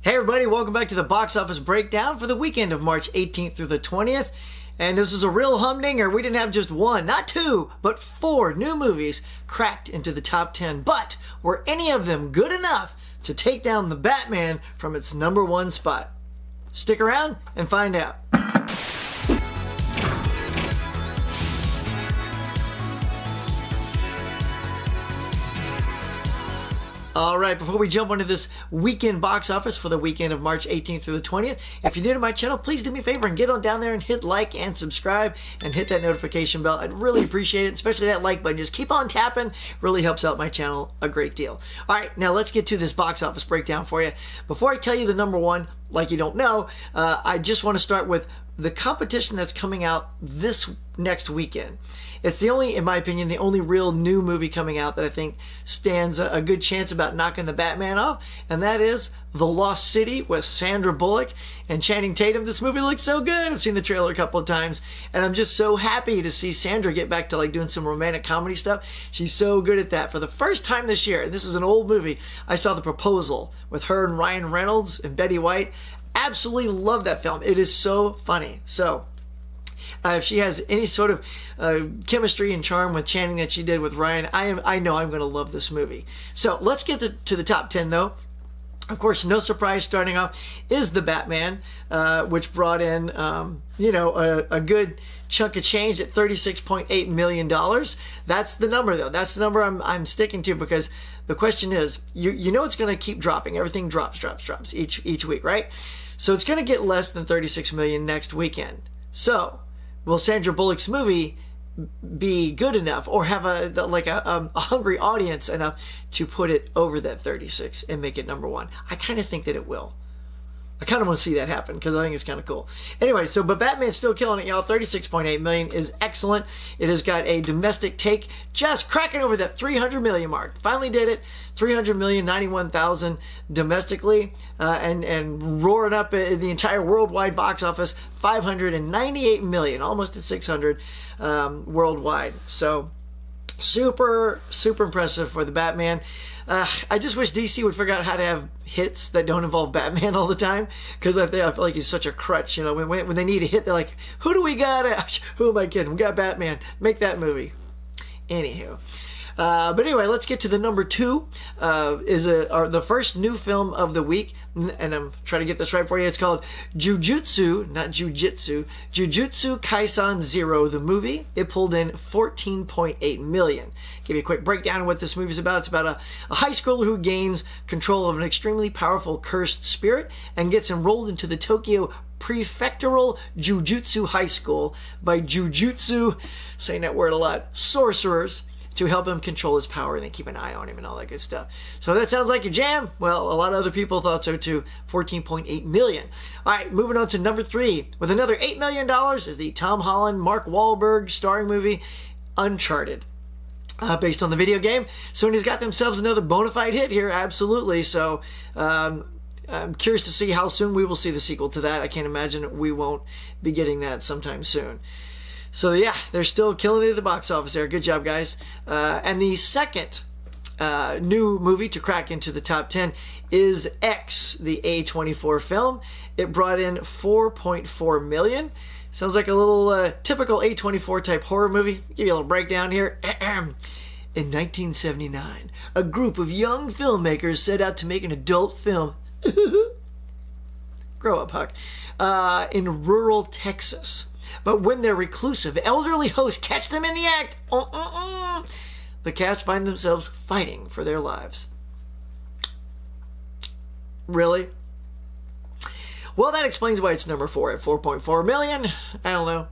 Hey everybody, welcome back to the box office breakdown for the weekend of March 18th through the 20th. And this is a real humdinger. We didn't have just one, not two, but four new movies cracked into the top 10. But were any of them good enough to take down The Batman from its number one spot? Stick around and find out. Alright, before we jump into this weekend box office for the weekend of March 18th through the 20th, if you're new to my channel, please do me a favor and get on down there and hit like and subscribe and hit that notification bell. I'd really appreciate it, especially that like button. Just keep on tapping. Really helps out my channel a great deal. Alright, now let's get to this box office breakdown for you. Before I tell you the number one, like you don't know, I just want to start with the competition that's coming out this next weekend. It's the only, in my opinion, the only real new movie coming out that I think stands a good chance about knocking the Batman off, and that is The Lost City with Sandra Bullock and Channing Tatum. This movie looks so good. I've seen the trailer a couple of times, and I'm just so happy to see Sandra get back to like doing some romantic comedy stuff. She's so good at that. For the first time this year, and this is an old movie, I saw The Proposal with her and Ryan Reynolds and Betty White. Absolutely love that film. It is so funny. So if she has any sort of chemistry and charm with Channing that she did with Ryan, I know I'm going to love this movie. So let's get to the top 10 though. Of course, no surprise, starting off is The Batman, which brought in, a good chunk of change at $36.8 million. That's the number, though. That's the number I'm sticking to, because the question is, you know it's going to keep dropping. Everything drops each week, right? So it's going to get less than 36 million next weekend. So will Sandra Bullock's movie be good enough, or have a hungry audience enough to put it over that 36 and make it number one? I kind of think that it will. I kind of want to see that happen because I think it's kind of cool. Anyway, but Batman's still killing it, y'all. 36.8 million is excellent. It has got a domestic take just cracking over that 300 million mark. Finally did it. 300 million, 91,000 domestically, and roaring up the entire worldwide box office, 598 million, almost to 600 worldwide. So super impressive for the Batman. I just wish DC would figure out how to have hits that don't involve Batman all the time, because I feel like he's such a crutch. You know, when they need a hit, they're like, who do we got? Who am I kidding? We got Batman. Make that movie. Anywho. But anyway, let's get to the number two. Is the first new film of the week, and I'm trying to get this right for you. It's called Jujutsu, not Jujitsu. Jujutsu Kaisen Zero, the movie. It pulled in 14.8 million. Give you a quick breakdown of what this movie is about. It's about a high schooler who gains control of an extremely powerful cursed spirit and gets enrolled into the Tokyo Prefectural Jujutsu High School by Jujutsu, saying that word a lot, sorcerers, to help him control his power, and they keep an eye on him and all that good stuff. So that sounds like your jam. Well, a lot of other people thought so too. 14.8 million. All right, moving on to number three with another $8 million is the Tom Holland, Mark Wahlberg starring movie Uncharted. Based on the video game. Sony's got themselves another bona fide hit here, absolutely. So I'm curious to see how soon we will see the sequel to that. I can't imagine we won't be getting that sometime soon. So yeah, they're still killing it at the box office there. Good job, guys. And the second new movie to crack into the top 10 is X, the A24 film. It brought in 4.4 million. Sounds like a little typical A24 type horror movie. Give you a little breakdown here. In 1979, a group of young filmmakers set out to make an adult film. Grow up, Huck. In rural Texas. But when their reclusive elderly hosts catch them in the act, the cast find themselves fighting for their lives. Really? Well, that explains why it's number 4 at 4.4 million. I don't know.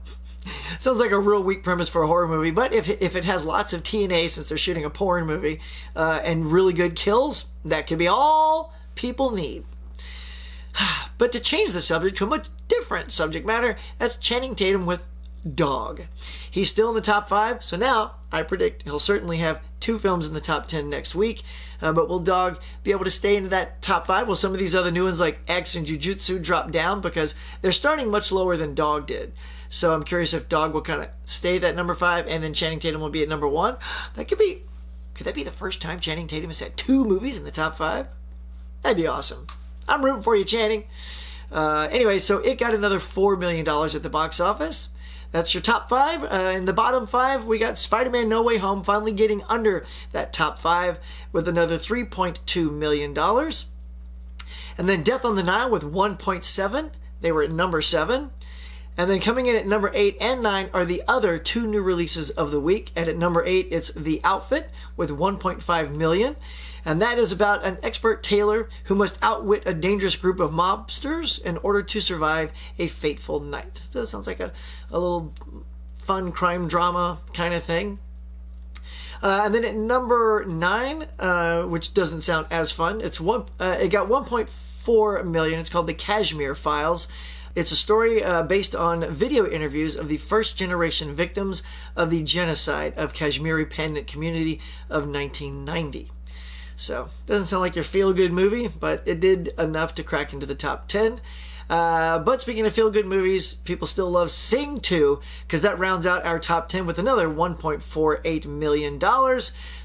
Sounds like a real weak premise for a horror movie, but if it has lots of TNA, since they're shooting a porn movie, and really good kills, that could be all people need. But to change the subject to a much different subject matter, that's Channing Tatum with Dog. He's still in the top 5, so now I predict he'll certainly have 2 films in the top 10 next week. But will Dog be able to stay into that top 5? Will some of these other new ones like X and Jujutsu drop down? Because they're starting much lower than Dog did. So I'm curious if Dog will kind of stay at that number 5 and then Channing Tatum will be at number 1. Could that be the first time Channing Tatum has had 2 movies in the top 5? That'd be awesome. I'm rooting for you, Channing. Anyway, so it got another $4 million at the box office. That's your top five. In the bottom five, we got Spider-Man No Way Home finally getting under that top five with another $3.2 million. And then Death on the Nile with 1.7. They were at number 7. And then coming in at number 8 and 9 are the other two new releases of the week. And at number 8, it's The Outfit with 1.5 million. And that is about an expert tailor who must outwit a dangerous group of mobsters in order to survive a fateful night. So it sounds like a little fun crime drama kind of thing. And then at number 9, which doesn't sound as fun, it got 1.4 million. It's called The Kashmir Files. It's a story based on video interviews of the first-generation victims of the genocide of Kashmiri Pandit community of 1990. So, doesn't sound like your feel-good movie, but it did enough to crack into the top 10. But speaking of feel-good movies, people still love Sing 2, because that rounds out our top 10 with another $1.48 million.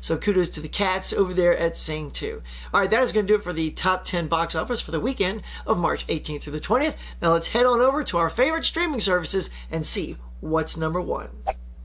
So kudos to the cats over there at Sing 2. All right, that is going to do it for the top 10 box office for the weekend of March 18th through the 20th. Now let's head on over to our favorite streaming services and see what's number 1.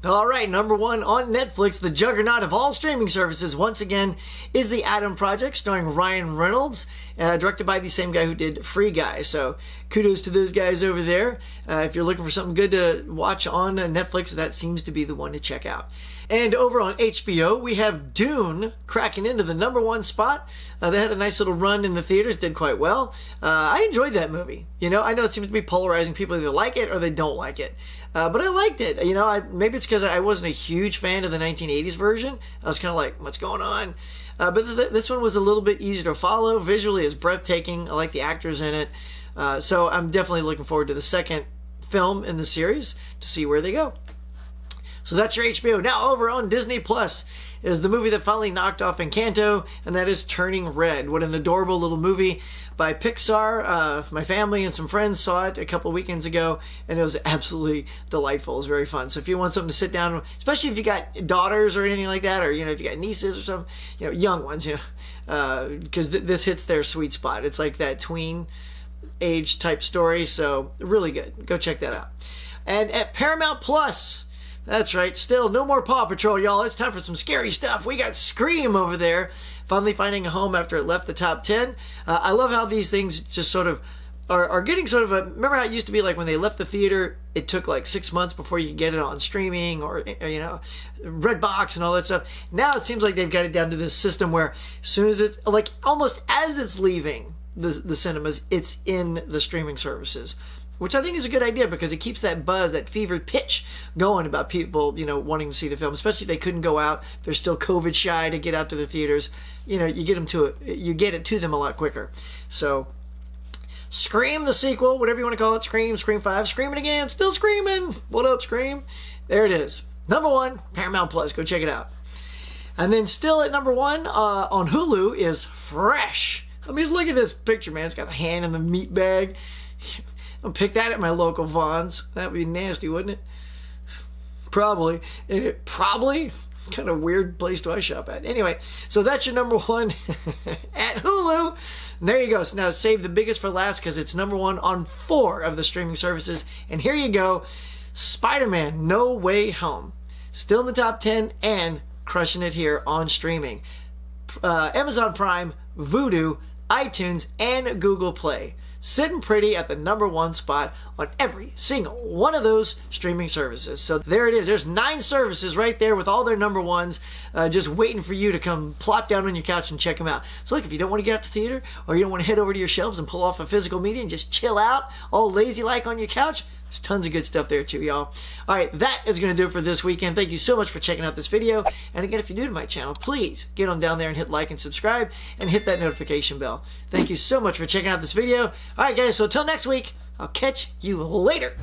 All right, number 1 on Netflix, the juggernaut of all streaming services, once again, is The Adam Project, starring Ryan Reynolds, directed by the same guy who did Free Guy. So kudos to those guys over there. If you're looking for something good to watch on Netflix, that seems to be the one to check out. And over on HBO, we have Dune cracking into the number 1 spot. They had a nice little run in the theaters, did quite well. I enjoyed that movie. You know, I know it seems to be polarizing. People either like it or they don't like it. But I liked it. You know, maybe it's because I wasn't a huge fan of the 1980s version. I was kind of like, what's going on? But this one was a little bit easier to follow. Visually, it's breathtaking. I like the actors in it. So I'm definitely looking forward to the second film in the series to see where they go. So that's your HBO. Now over on Disney Plus is the movie that finally knocked off Encanto, and that is Turning Red. What an adorable little movie by Pixar. My family and some friends saw it a couple weekends ago, and it was absolutely delightful. It was very fun. So if you want something to sit down, especially if you got daughters or anything like that, or you know, if you got nieces or something, you know, young ones, you know, because this hits their sweet spot. It's like that tween age type story, so really good. Go check that out. And at Paramount Plus, that's right, still no more Paw Patrol, y'all. It's time for some scary stuff. We got Scream over there, finally finding a home after it left the top 10. I love how these things just sort of are getting sort of a... Remember how it used to be like when they left the theater, it took like 6 months before you could get it on streaming or, you know, Redbox and all that stuff. Now it seems like they've got it down to this system where as soon as it's, like almost as it's leaving the cinemas, it's in the streaming services. Which I think is a good idea because it keeps that buzz, that fevered pitch going about people, you know, wanting to see the film, especially if they couldn't go out. They're still COVID shy to get out to the theaters. You know, you get it to them a lot quicker. So, Scream, the sequel, whatever you want to call it, Scream 5, screaming again, still screaming. What up, Scream? There it is. Number 1, Paramount Plus. Go check it out. And then still at number 1 on Hulu is Fresh. I mean, just look at this picture, man. It's got the hand in the meat bag. I'll pick that at my local Vons. That would be nasty, wouldn't it? Probably. Probably? What kind of weird place do I shop at? Anyway, so that's your number 1 at Hulu. And there you go. So now save the biggest for last because it's number 1 on 4 of the streaming services. And here you go. Spider-Man No Way Home. Still in the top 10 and crushing it here on streaming. Amazon Prime, Vudu, iTunes, and Google Play. Sitting pretty at the number 1 spot on every single one of those streaming services. So there it is. There's 9 services right there with all their number 1s just waiting for you to come plop down on your couch and check them out. So look, if you don't want to get out to the theater or you don't want to head over to your shelves and pull off a physical media and just chill out all lazy-like on your couch, there's tons of good stuff there too, y'all. All right, that is going to do it for this weekend. Thank you so much for checking out this video. And again, if you're new to my channel, please get on down there and hit like and subscribe and hit that notification bell. Thank you so much for checking out this video. All right, guys, so until next week, I'll catch you later.